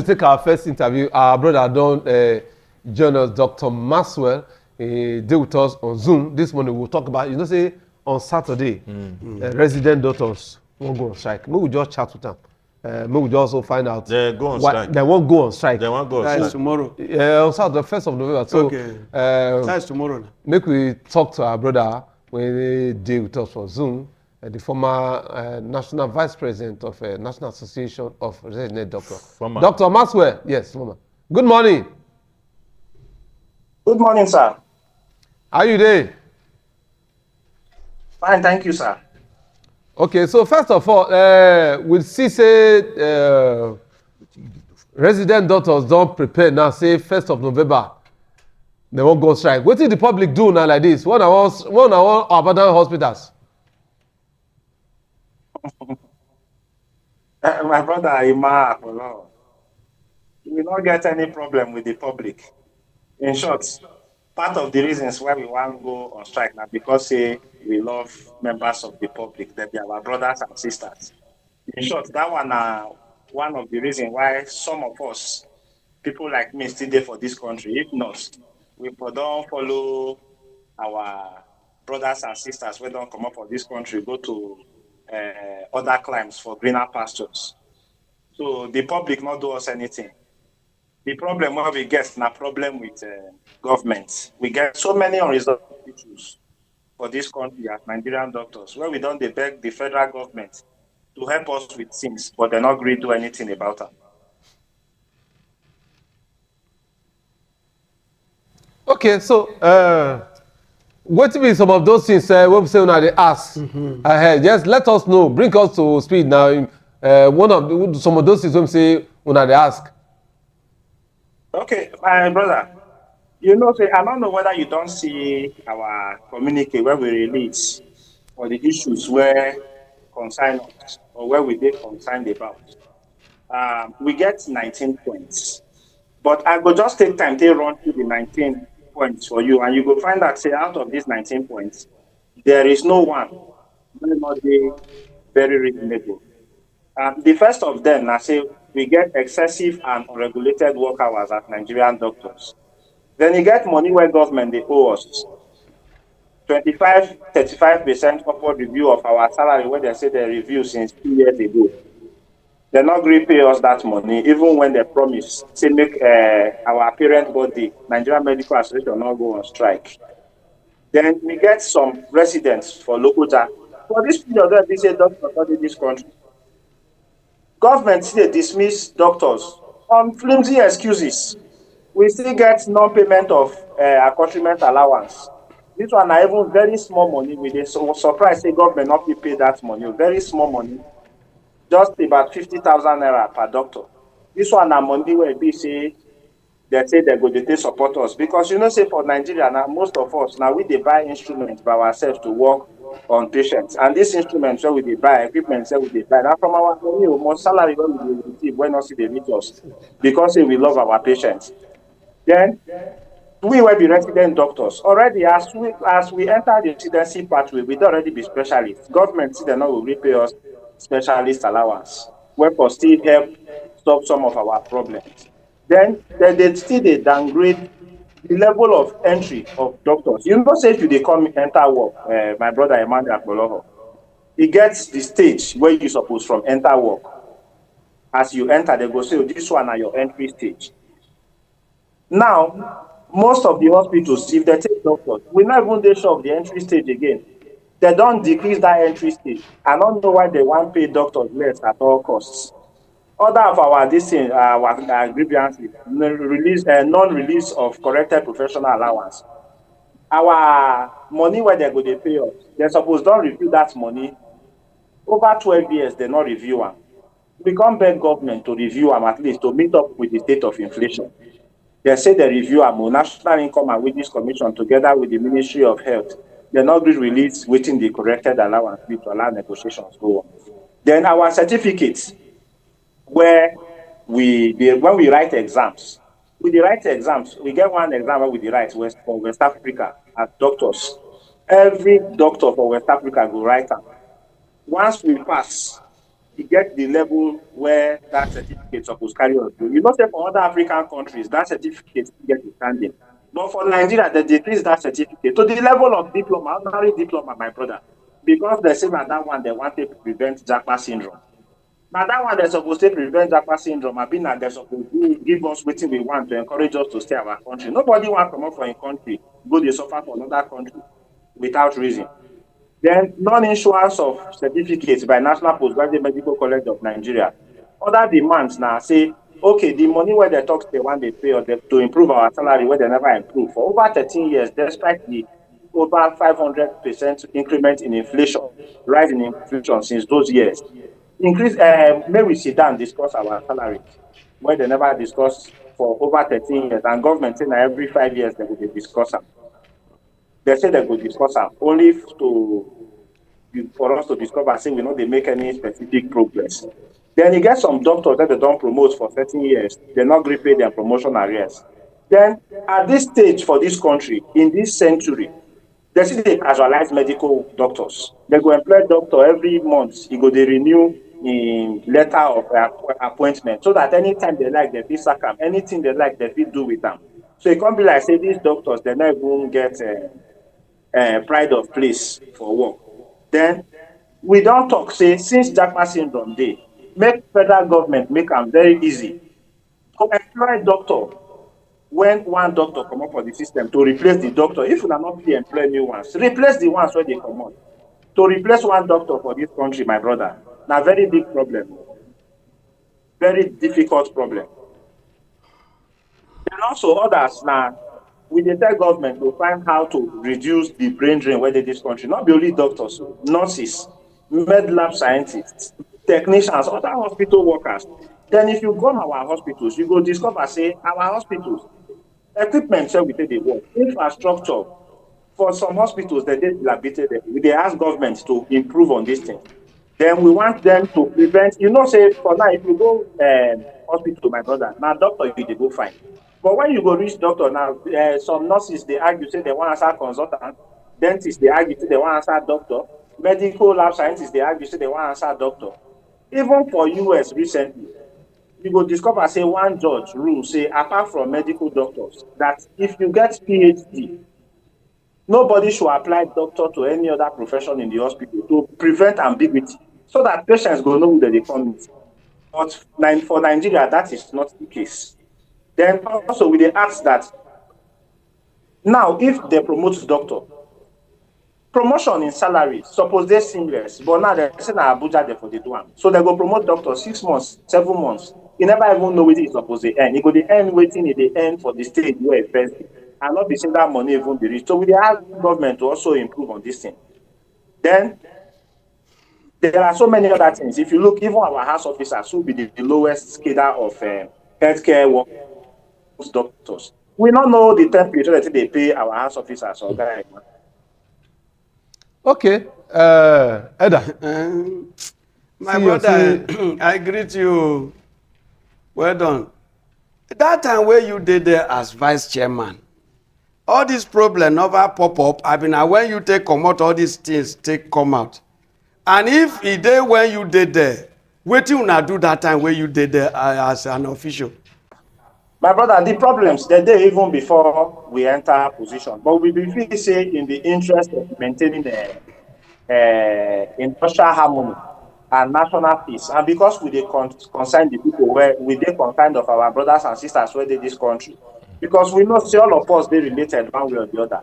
take our first interview, our brother don't join us, Dr. Maxwell. He deal with us on Zoom. This morning we'll talk about, say, on Saturday, resident doctors won't go on strike. Maybe we just chat with them. Maybe we just also find out. They go on strike. They won't go on strike. They won't go on strike. That's tomorrow. On Saturday, the 1st of November. So, okay. That's tomorrow. Make we talk to our brother when he deal with us for Zoom. The former National Vice President of National Association of Resident Doctors. Dr. Maxwell, yes, former. Good morning. Good morning, sir. How are you doing? Fine, thank you, sir. Okay, so first of all, we see say resident doctors don't prepare now, say 1st of November, they won't go strike. What did the public do now like this? One abandoned hospitals. My brother, Ima, we will not get any problem with the public. In short, part of the reasons why we want to go on strike now because we love members of the public, that they are our brothers and sisters. In short, that one of the reasons why some of us, people like me, still there for this country. If not, we don't follow our brothers and sisters. We don't come up for this country, go to other climes for greener pastures. So the public not do us anything. The problem what we get is a problem with government. We get so many unresolved issues for this country as Nigerian doctors, where we don't beg the federal government to help us with things, but they're not going to do anything about them. Okay, so what be some of those things when we say when they ask ahead? Just let us know, bring us to speed now. Some of those things when we say when they ask. Okay, my brother, I don't know whether you don't see our communique where we release for the issues where concern us or where we get concerned about. We get 19 points, but I will just take time to run through the 19 points for you, and you will find that say out of these 19 points, there is no one will not be very reasonable. The first of them, I say, we get excessive and unregulated work hours as Nigerian doctors. Then you get money where government they owe us. 35% upward review of our salary where they say they review since 2 years ago. They're not going to pay us that money, even when they promise to make our parent body, Nigerian Medical Association, not go on strike. Then we get some residents for local job. For this period, they say doctors not in this country. Government still dismiss doctors on flimsy excuses. We still get non-payment of accoutrement allowance. This one are even very small money. We dey surprise say government not pay that money. Very small money, just about 50,000 naira per doctor. This one are money where be say they go to support us because say for Nigeria now most of us now we dey buy instruments by ourselves to work on patients, and these instruments where we dey buy, equipment where we dey buy, now from our money more salary where we dey receive when not see they meet us because we love our patients. Then we will be resident doctors already as we enter the residency pathway. We don't already be specialists. Government see they not will repay us specialist allowance, where for still help solve some of our problems. Then they still they downgrade the level of entry of doctors. Say if you come enter work, my brother Emmanuel Akboloho, he gets the stage where you supposed from enter work. As you enter, they go say, this one are your entry stage. Now, most of the hospitals, if they take doctors, we not even they show the entry stage again. They don't decrease that entry stage. I don't know why they want to pay doctors less at all costs. Other of our grievances, non-release of corrected professional allowance. Our money where they go they pay us, they suppose don't review that money. Over 12 years, they not review them. We can't beg government to review them at least to meet up with the state of inflation. They say they review our National Income and Wages Commission together with the Ministry of Health. They're not going to release waiting the corrected allowance to allow negotiations go on. Then our certificates, when we write exams, we get one exam where we write for West Africa as doctors. Every doctor for West Africa will write them. Once we pass, to get the level where that certificate supposed to carry us to. You know, say for other African countries, that certificate get standing. But for Nigeria, they decrease that certificate to the level of diploma, ordinary diploma, my brother. Because they say that one, they want to prevent Japa syndrome. Now that one they're supposed to prevent Japa syndrome. I've been that they're supposed to give us what we want to encourage us to stay in our country. Nobody wants to come up from a country, go they suffer for another country without reason. Then non-issuance of certificates by National Postgraduate Medical College of Nigeria. Other demands now say, okay, the money where they talk they want they pay or to improve our salary where they never improve for over 13 years, despite the over 500% increment in inflation, rise in inflation since those years. Increase, may we sit down and discuss our salaries where they never discuss for over 13 years, and government saying every 5 years they will discuss them. They say they will discuss them only for us to discover, say we know they make any specific progress. Then you get some doctors that they don't promote for 13 years, they're not going to pay their promotion arrears. Then at this stage for this country, in this century, they see they casualize medical doctors. They go employ doctor every month, you go they renew in letter of appointment so that anytime they like, they fit sack them, anything they like, they fit do with them. So it can't be like say these doctors, they not even get pride of place for work. Then we don't talk say since Japa syndrome day, make federal government make them very easy to employ doctor when one doctor come up for the system to replace the doctor. If you are not be employ new ones, replace the ones where they come on. To replace one doctor for this country, my brother, now very big problem, very difficult problem. And also others now, we dey tell government to find how to reduce the brain drain where they this country. Not be only doctors, nurses, med lab scientists, technicians, other hospital workers. Then if you go to our hospitals, you go discover say our hospitals, equipment say we take dey work, infrastructure for some hospitals they dey dilapidated. We dey ask government to improve on this thing. Then we want them to prevent, you know, say for now, if you go hospital, my brother, now doctor you dey go fine. But when you go reach doctor now, some nurses they argue say they want answer consultant, dentists they argue say they want answer doctor, medical lab scientists they argue say they want answer doctor. Even for US recently, you go discover say one judge rule say apart from medical doctors that if you get PhD, nobody should apply doctor to any other profession in the hospital to prevent ambiguity so that patients go know who they come with. But for Nigeria, that is not the case. Then also we dey ask that now if they promote doctor, promotion in salary suppose dey seamless, but now they say na Abuja they for dey do am. So they go promote doctor 6 months, 7 months. He never even know wetin he suppose dey earn. He go dey earn wetin he dey earn for the stage where he first dey. And not be saying that money even be reach. So we dey ask government to also improve on this thing. Then there are so many other things. If you look, even our house officers who be the lowest cadre of healthcare workers, doctors, we don't know the temperature that they pay our house officers or guys. Okay, Eda. My brother, I greet you. Well done. That time where you did there as vice chairman, all these problems never pop up. I mean, when you take come out, all these things take come out. And if it day when you did there, what you not do that time where you did there as an official? My brother, the problems they're there even before we enter position. But we feel say in the interest of maintaining the industrial harmony and national peace, and because we dey concern the people where we dey concerned of our brothers and sisters where dey this country, because we know say all of us dey related one way or the other.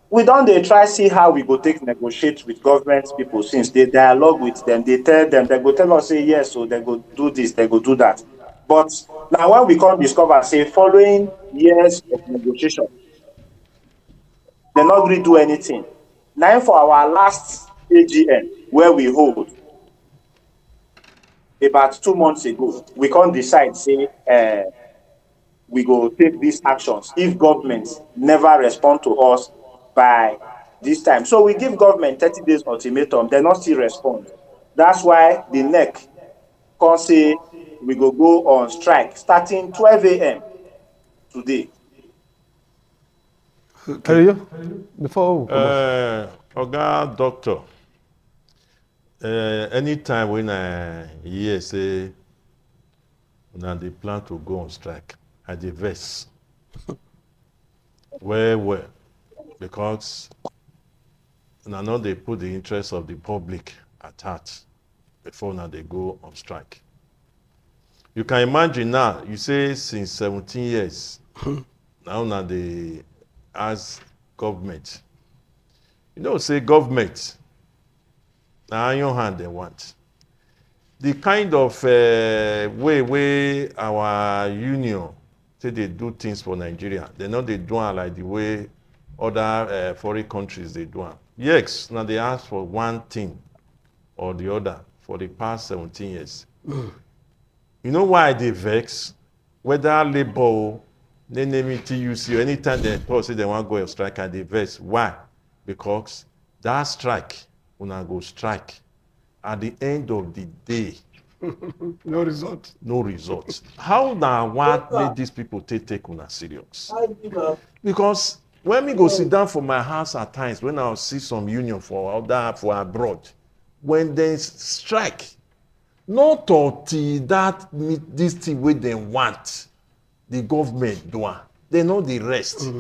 We don dey try see how we go take negotiate with government people since they dialogue with them, they tell them, they go tell us say yes, so they go do this, they go do that. But now when we come discover say following years of negotiation, they not really do anything. Now for our last AGN where we hold about 2 months ago, we can't decide say we go take these actions if government never respond to us by this time. So we give government 30 days ultimatum, they not still respond. That's why the NEC can say we go on strike starting 12 a.m. today. Okay. Before we Oga Doctor, anytime when I hear say now they plan to go on strike, I dey vex. well, because now not they put the interest of the public at heart before now they go on strike. You can imagine now, you say since 17 years, now they ask government. You know, say government, now iron hand they want. The kind of way our union say they do things for Nigeria, they know they do it like the way other foreign countries they do it. Yes, now they ask for one thing or the other for the past 17 years. You know why they vex? Whether labor, they name it TUC, or anytime they talk, say they want to go on strike, and they vex. Why? Because that strike, when I go strike, at the end of the day, No result. no results. How now what make these people take una serious? Because when we go sit down for my house at times, when I see some union for abroad, when they strike, not until that this thing wey they want, the government do am. They know the rest.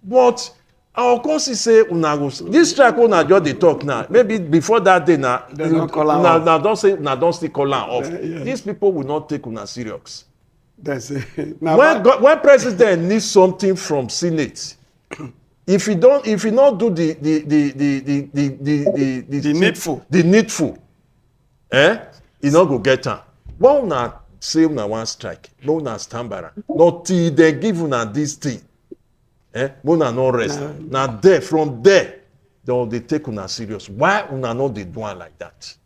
But our country say una go this strike una just dey talk now. Maybe before that day now, now don't say now don't still call am off. Yeah. These people will not take una serious. That's it. When president needs something from Senate, if he not do the needful, he not go get am. When una say una one strike, no una stand by am. Not till they give una this thing, una no rest. Now there, from there, they take una serious. Why una not dey do am like that?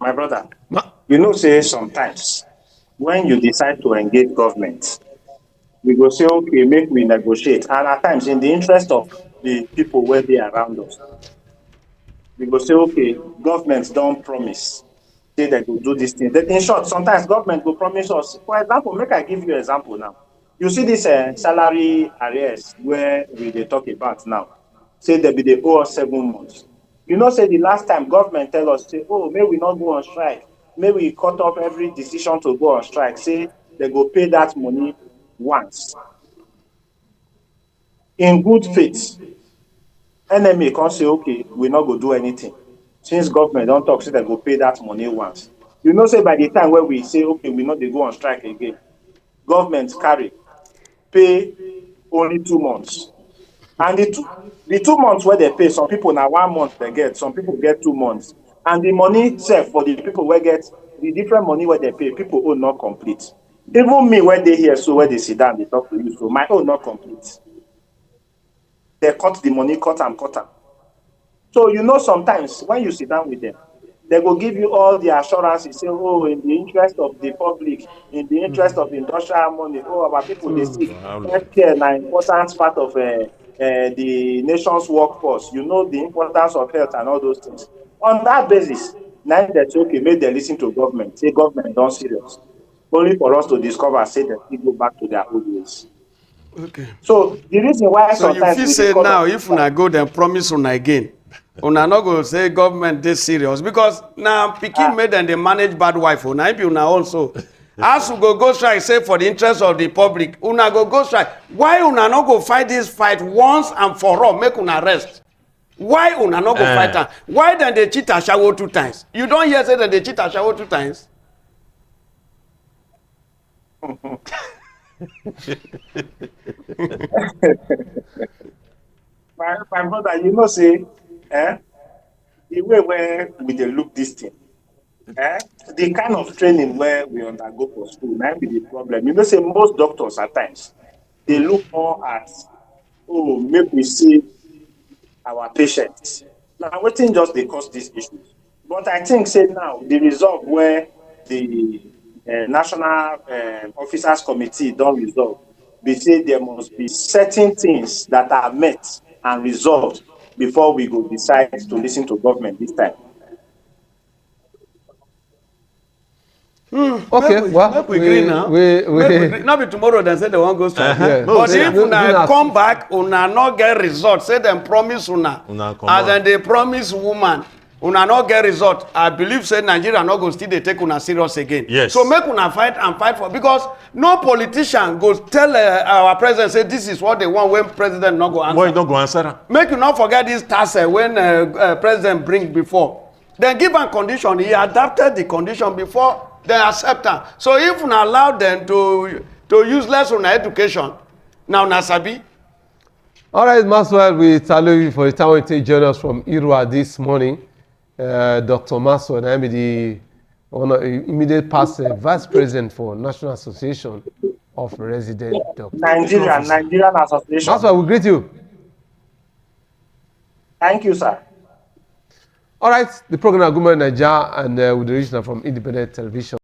My brother, you know, say sometimes when you decide to engage government, we go say, okay, make we negotiate. And at times, in the interest of the people where they around us, we go say, okay, governments don't promise, say they go do this thing. In short, sometimes government will promise us. For example, make I give you an example now. You see this salary arrears where they talk about now. Say they be the owe us 7 months. You know, say the last time government tell us, say, oh, may we not go on strike. May we cut off every decision to go on strike. Say they go pay that money once. In good faith, enemy can say, okay, we not go do anything. Since government don't talk, say they go pay that money once. You know, say by the time where we say, okay, we not they go on strike again, government pay only 2 months. And the 2 months where they pay, some people now 1 month they get, some people get 2 months. And the money set for the people where get the different money where they pay, people own not complete. Even me where they here, so where they sit down, they talk to you, so my own not complete. They cut the money, cut them. So you know sometimes when you sit down with them, they will give you all the assurances, say, oh, in the interest of the public, in the interest of industrial harmony, oh, our people, they see healthcare an important part of the nation's workforce. You know the importance of health and all those things. On that basis, now that's okay, make them listen to government, say government don't serious. Only for us to discover, say that they go back to their old ways. Okay. So the reason why So sometimes you say now, if una go, then promise una again. Una not go say government this serious because now Pikin made them they manage bad wife. Una be una also. As you go strike, say for the interest of the public, una go strike. Why una not go fight this fight once and for all? Make una rest. Why una not go fight am? Why then they cheat Ashawo 2 times? You don't hear say that they cheat Ashawo 2 times? my brother, you know, say, the way where we dey look this thing, the kind of training where we undergo for school, might be the problem. You know, say most doctors at times, they look more at, oh, make we see our patients. Now, waiting just they cause these issues. But I think, say now, the result where the National Officers Committee don't resolve, they say there must be certain things that are met and resolved before we go decide to listen to government this time. Okay, make we agree now. Make we agree. Not be tomorrow, then say they won't go strike. Yeah. But if una come back, una not get result, say them promise una. As then they promise woman, una not get result. I believe say Nigeria not go still they take una serious again. Yes. So make una fight and fight for, because no politician go tell our president say this is what they want when president not go answer. Why don't go answer? Make you not forget this task when president bring before. Then give am condition. He adapted the condition before they accept am. So if una allow them to use less on education, now na sabi. All right, Maxwell, we salute you for the time we take join us from Irua this morning. Dr. Maxwell, I'm the immediate past vice president for National Association of Resident Doctors. Nigerian Association. Maxwell, we greet you. Thank you, sir. All right, the program Aguma Nigeria and with the original from Independent Television.